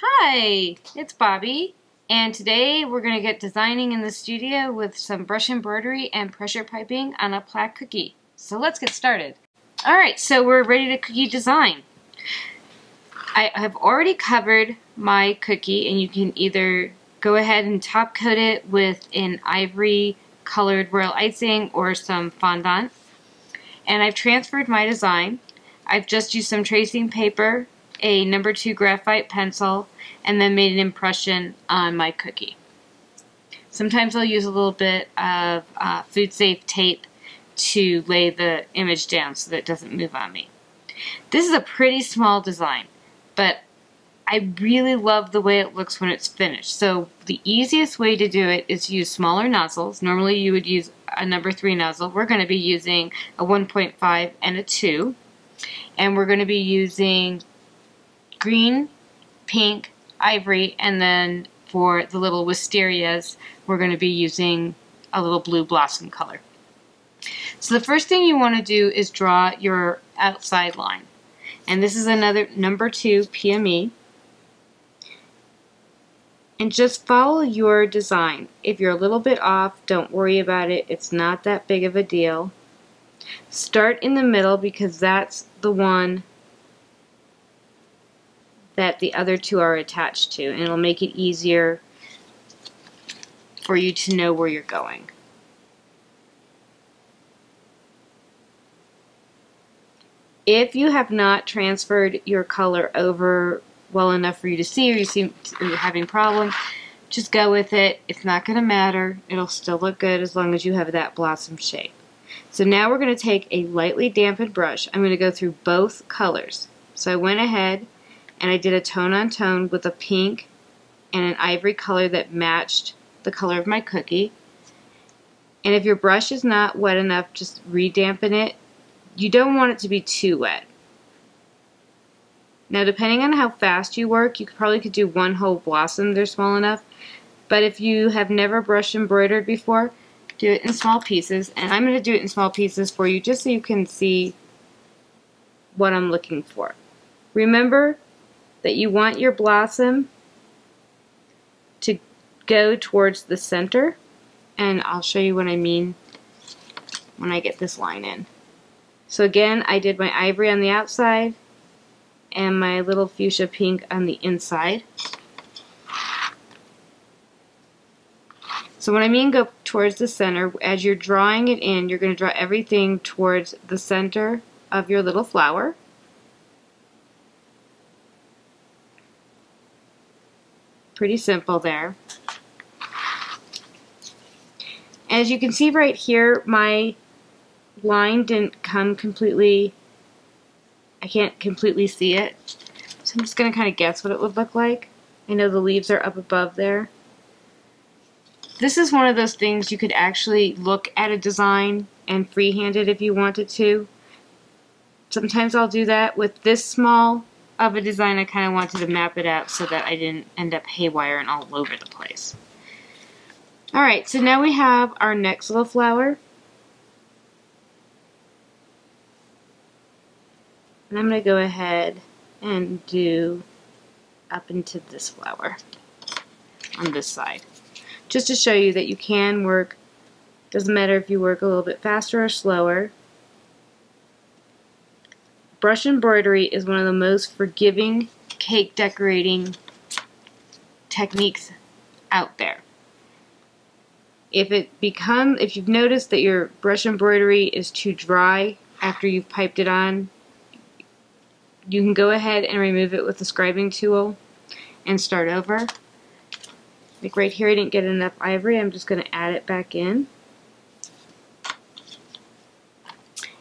Hi, it's Bobby, and today we're going to get designing in the studio with some brush embroidery and pressure piping on a plaque cookie. So let's get started. Alright, so we're ready to cookie design. I have already covered my cookie, and you can either go ahead and top coat it with an ivory colored royal icing or some fondant. And I've transferred my design. I've just used some tracing paper, a No. 2 graphite pencil, and then made an impression on my cookie. Sometimes I'll use a little bit of food safe tape to lay the image down so that it doesn't move on me. This is a pretty small design, but I really love the way it looks when it's finished. So the easiest way to do it is use smaller nozzles. Normally you would use a No. 3 nozzle. We're going to be using a 1.5 and a 2. And we're going to be using green, pink, ivory, and then for the little wisterias, we're going to be using a little blue blossom color. So the first thing you want to do is draw your outside line. And this is another No. 2 PME. And just follow your design. If you're a little bit off, don't worry about it. It's not that big of a deal. Start in the middle because that's the one that the other two are attached to, and it'll make it easier for you to know where you're going. If you have not transferred your color over well enough for you to see, or you seem you're having problems, just go with it. It's not going to matter. It'll still look good as long as you have that blossom shape. So now we're going to take a lightly dampened brush. I'm going to go through both colors. So I went ahead and I did a tone on tone with a pink and an ivory color that matched the color of my cookie. And if your brush is not wet enough, just re-dampen it. You don't want it to be too wet. Now depending on how fast you work, you probably could do one whole blossom. They're small enough. But if you have never brush embroidered before, do it in small pieces. And I'm going to do it in small pieces for you just so you can see what I'm looking for. Remember that you want your blossom to go towards the center, and I'll show you what I mean when I get this line in. So again, I did my ivory on the outside and my little fuchsia pink on the inside. So when I mean go towards the center, as you're drawing it in, you're going to draw everything towards the center of your little flower. Pretty simple there. As you can see right here, my line didn't come completely, I can't completely see it. So I'm just going to kind of guess what it would look like. I know the leaves are up above there. This is one of those things you could actually look at a design and freehand it if you wanted to. Sometimes I'll do that. With this small of a design, I kind of wanted to map it out so that I didn't end up haywire and all over the place. Alright, so now we have our next little flower. And I'm going to go ahead and do up into this flower on this side. Just to show you that you can work, doesn't matter if you work a little bit faster or slower. Brush embroidery is one of the most forgiving cake decorating techniques out there. If you've noticed that your brush embroidery is too dry after you've piped it on, you can go ahead and remove it with the scribing tool and start over. Like right here, I didn't get enough ivory. I'm just going to add it back in.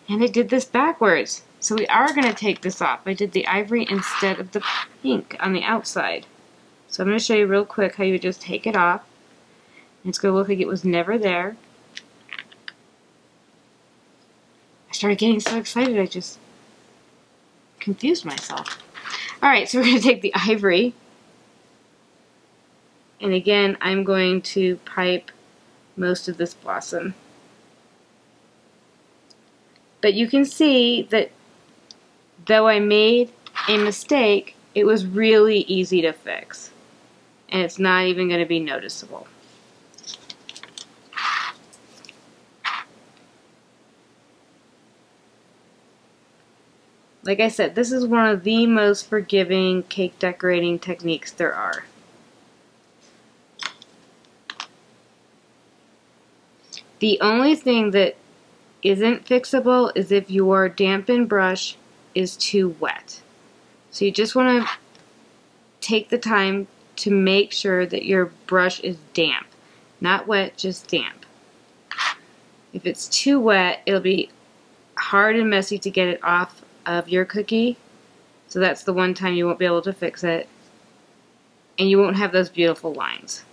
And I did this backwards. So we are going to take this off. I did the ivory instead of the pink on the outside. So I'm going to show you real quick how you would just take it off. And it's going to look like it was never there. I started getting so excited I just confused myself. Alright, so we're going to take the ivory. And again, I'm going to pipe most of this blossom. But you can see that though I made a mistake, it was really easy to fix. And it's not even going to be noticeable. Like I said, this is one of the most forgiving cake decorating techniques there are. The only thing that isn't fixable is if your dampened brush is too wet. So you just want to take the time to make sure that your brush is damp. Not wet, just damp. If it's too wet, it'll be hard and messy to get it off of your cookie. So that's the one time you won't be able to fix it. And you won't have those beautiful lines.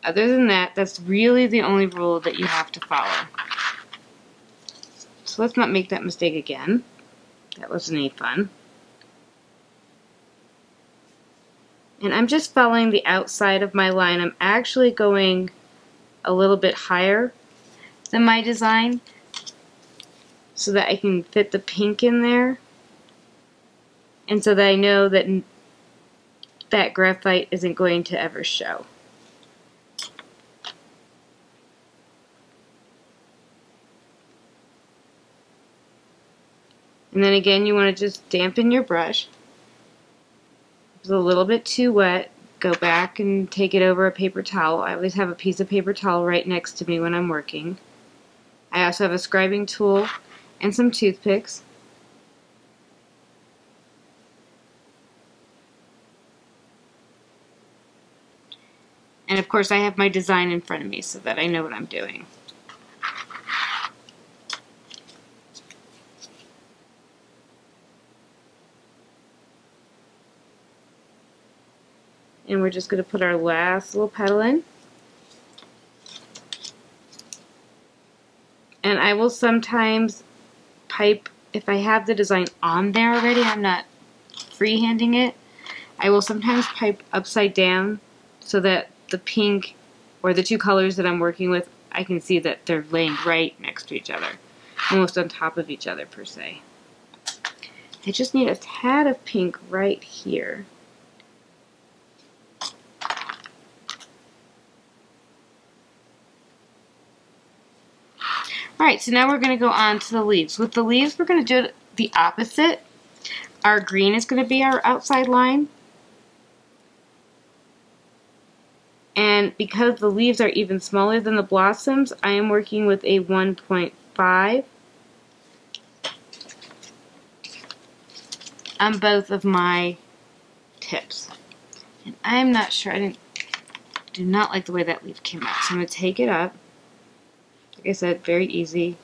Other than that, that's really the only rule that you have to follow. So let's not make that mistake again. That wasn't any fun. And I'm just following the outside of my line. I'm actually going a little bit higher than my design so that I can fit the pink in there. And so that I know that that graphite isn't going to ever show. And then again, you want to just dampen your brush. If it's a little bit too wet, go back and take it over a paper towel. I always have a piece of paper towel right next to me when I'm working. I also have a scribing tool and some toothpicks. And of course I have my design in front of me so that I know what I'm doing. And we're just going to put our last little petal in. And I will sometimes pipe, if I have the design on there already, I'm not freehanding it, I will sometimes pipe upside down so that the pink or the two colors that I'm working with, I can see that they're laying right next to each other, almost on top of each other per se. I just need a tad of pink right here. Alright, so now we're going to go on to the leaves. With the leaves, we're going to do the opposite. Our green is going to be our outside line. And because the leaves are even smaller than the blossoms, I am working with a 1.5 on both of my tips. And I'm not sure, do not like the way that leaf came out. So I'm going to take it up. Like I said, very easy.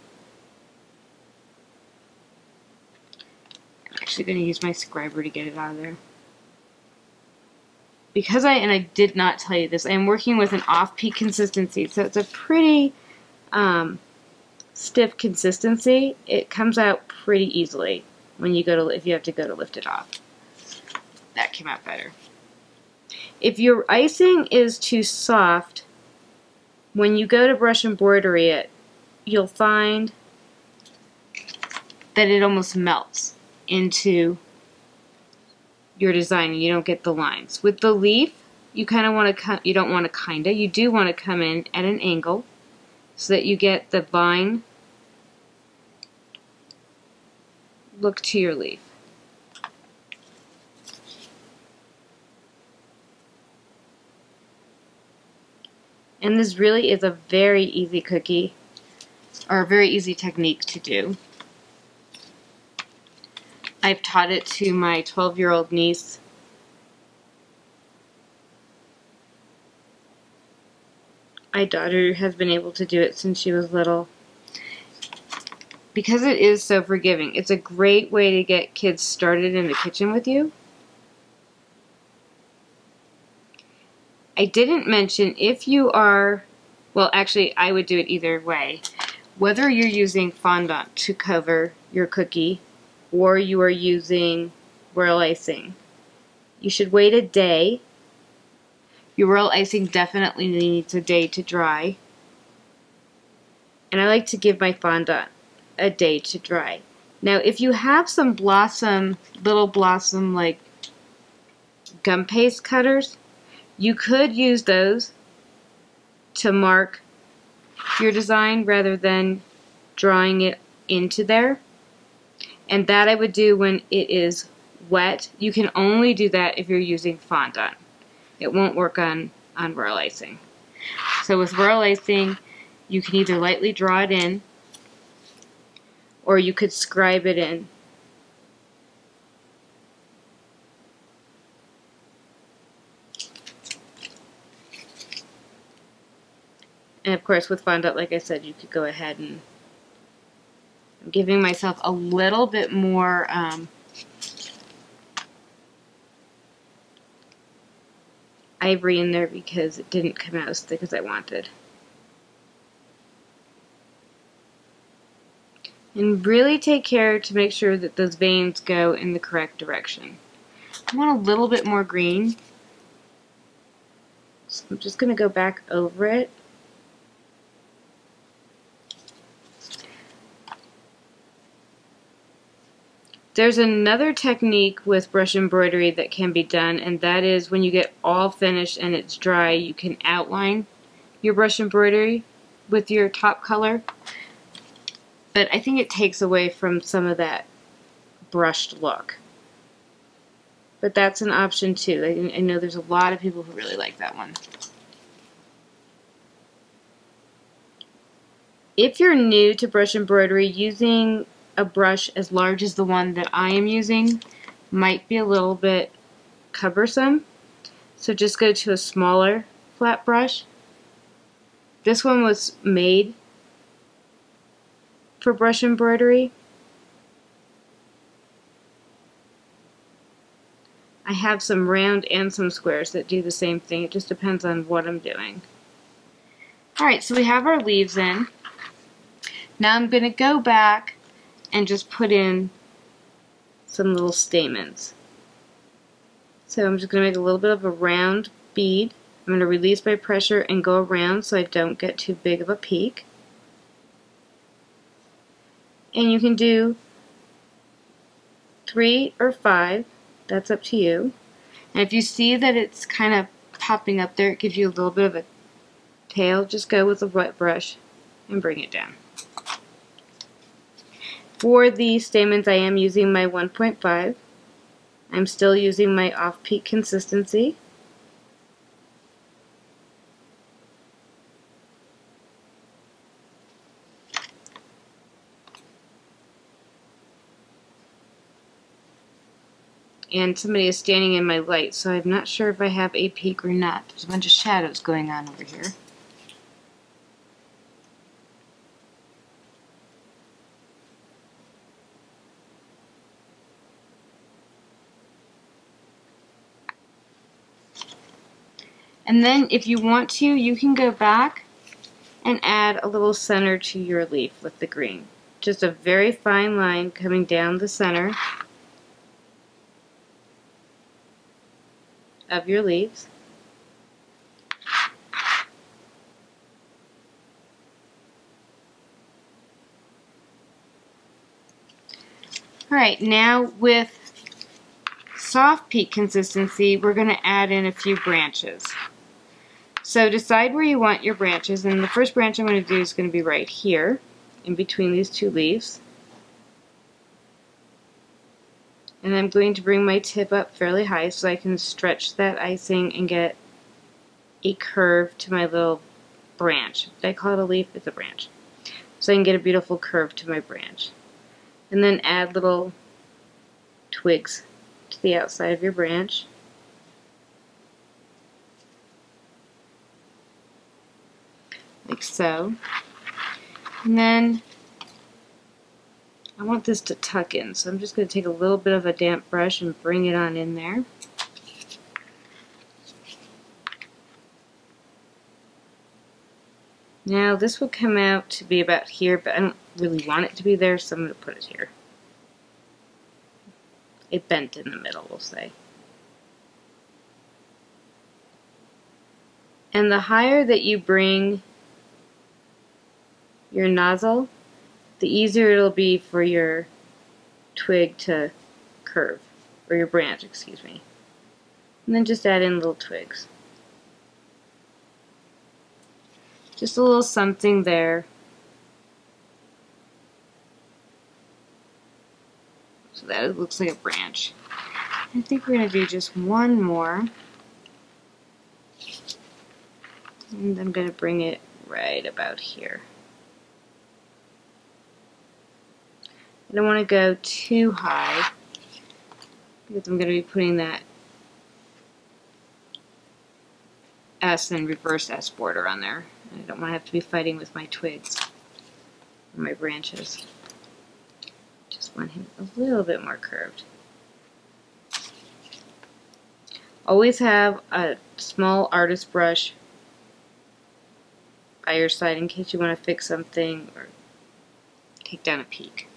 I'm actually going to use my scriber to get it out of there. Because I did not tell you this, I am working with an off-peak consistency, so it's a pretty stiff consistency. It comes out pretty easily when you go to, if you have to go to lift it off. That came out better. If your icing is too soft, when you go to brush embroidery it, you'll find that it almost melts into your design and you don't get the lines. With the leaf, you kind of want to you don't want to kinda, you do want to come in at an angle so that you get the vine look to your leaf. And this really is a very easy cookie, or a very easy technique to do. I've taught it to my 12-year-old niece. My daughter has been able to do it since she was little. Because it is so forgiving, it's a great way to get kids started in the kitchen with you. I didn't mention if you are, well actually I would do it either way. Whether you're using fondant to cover your cookie or you are using royal icing, you should wait a day. Your royal icing definitely needs a day to dry. And I like to give my fondant a day to dry. Now if you have some little blossom like gum paste cutters, you could use those to mark your design rather than drawing it into there. And that I would do when it is wet. You can only do that if you're using fondant. It won't work on royal icing. So with royal icing, you can either lightly draw it in, or you could scribe it in. And of course with fondant, like I said, you could go ahead and I'm giving myself a little bit more ivory in there because it didn't come out as thick as I wanted. And really take care to make sure that those veins go in the correct direction. I want a little bit more green, so I'm just going to go back over it. There's another technique with brush embroidery that can be done, and that is when you get all finished and it's dry, you can outline your brush embroidery with your top color. But I think it takes away from some of that brushed look. But that's an option too. I know there's a lot of people who really like that one. If you're new to brush embroidery, using a brush as large as the one that I am using might be a little bit cumbersome. So just go to a smaller flat brush. This one was made for brush embroidery. I have some round and some squares that do the same thing. It just depends on what I'm doing. Alright, so we have our leaves in. Now I'm going to go back and just put in some little stamens. So I'm just going to make a little bit of a round bead. I'm going to release by pressure and go around so I don't get too big of a peak. And you can do 3 or 5, that's up to you. And if you see that it's kind of popping up there, it gives you a little bit of a tail, just go with a wet brush and bring it down. For the stamens, I am using my 1.5. I'm still using my off-peak consistency. And somebody is standing in my light, so I'm not sure if I have a peak or not. There's a bunch of shadows going on over here. And then if you want to, you can go back and add a little center to your leaf with the green. Just a very fine line coming down the center of your leaves. Alright, now with soft peak consistency, we're going to add in a few branches. So decide where you want your branches, and the first branch I'm going to do is going to be right here, in between these two leaves. And I'm going to bring my tip up fairly high so I can stretch that icing and get a curve to my little branch. Did I call it a leaf? It's a branch. So I can get a beautiful curve to my branch. And then add little twigs to the outside of your branch. Like so. And then I want this to tuck in, so I'm just going to take a little bit of a damp brush and bring it on in there. Now this will come out to be about here, but I don't really want it to be there, so I'm going to put it here. It bent in the middle, we'll say. And the higher that you bring your nozzle, the easier it'll be for your twig to curve, or your branch, excuse me. And then just add in little twigs. Just a little something there. So that it looks like a branch. I think we're going to do just one more. And I'm going to bring it right about here. I don't want to go too high because I'm going to be putting that S and reverse S border on there. I don't want to have to be fighting with my twigs or my branches. Just want him a little bit more curved. Always have a small artist brush by your side in case you want to fix something or take down a peak.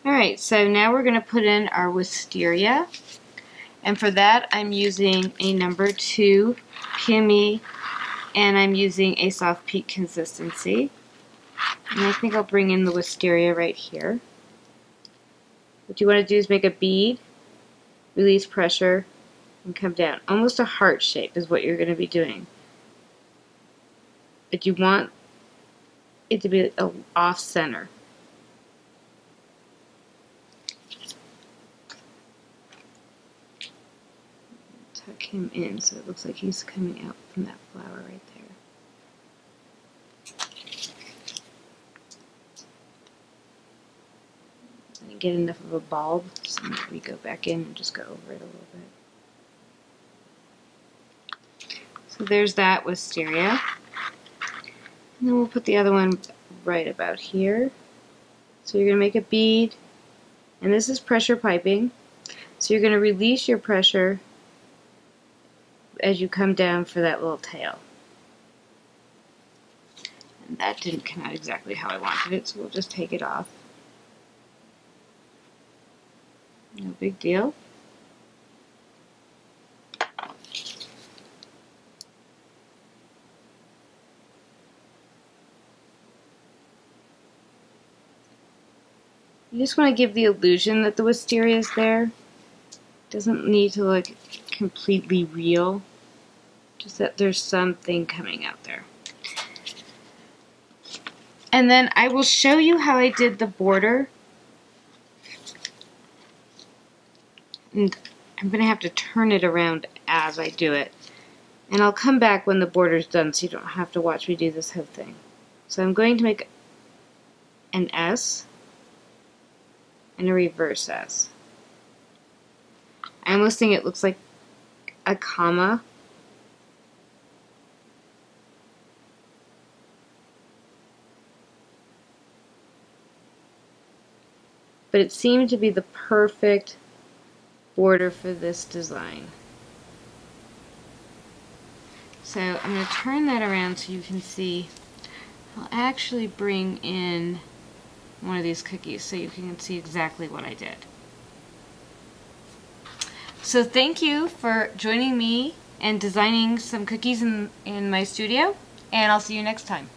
Alright, so now we're going to put in our wisteria. And for that, I'm using a number 2 PME, and I'm using a soft peak consistency. And I think I'll bring in the wisteria right here. What you want to do is make a bead, release pressure, and come down. Almost a heart shape is what you're going to be doing. But you want it to be off center. Tuck him in so it looks like he's coming out from that flower right there. And get enough of a bulb so that we go back in and just go over it a little bit. So there's that wisteria. And then we'll put the other one right about here. So you're going to make a bead, and this is pressure piping. So you're going to release your pressure as you come down for that little tail. And that didn't come out exactly how I wanted it, so we'll just take it off. No big deal. You just want to give the illusion that the wisteria is there. It doesn't need to look completely real, just that there's something coming out there. And then I will show you how I did the border. And I'm going to have to turn it around as I do it. And I'll come back when the border's done so you don't have to watch me do this whole thing. So I'm going to make an S and a reverse S. I almost think it looks like a comma. But it seemed to be the perfect border for this design. So I'm going to turn that around so you can see. I'll actually bring in one of these cookies so you can see exactly what I did. So thank you for joining me and designing some cookies in my studio, and I'll see you next time.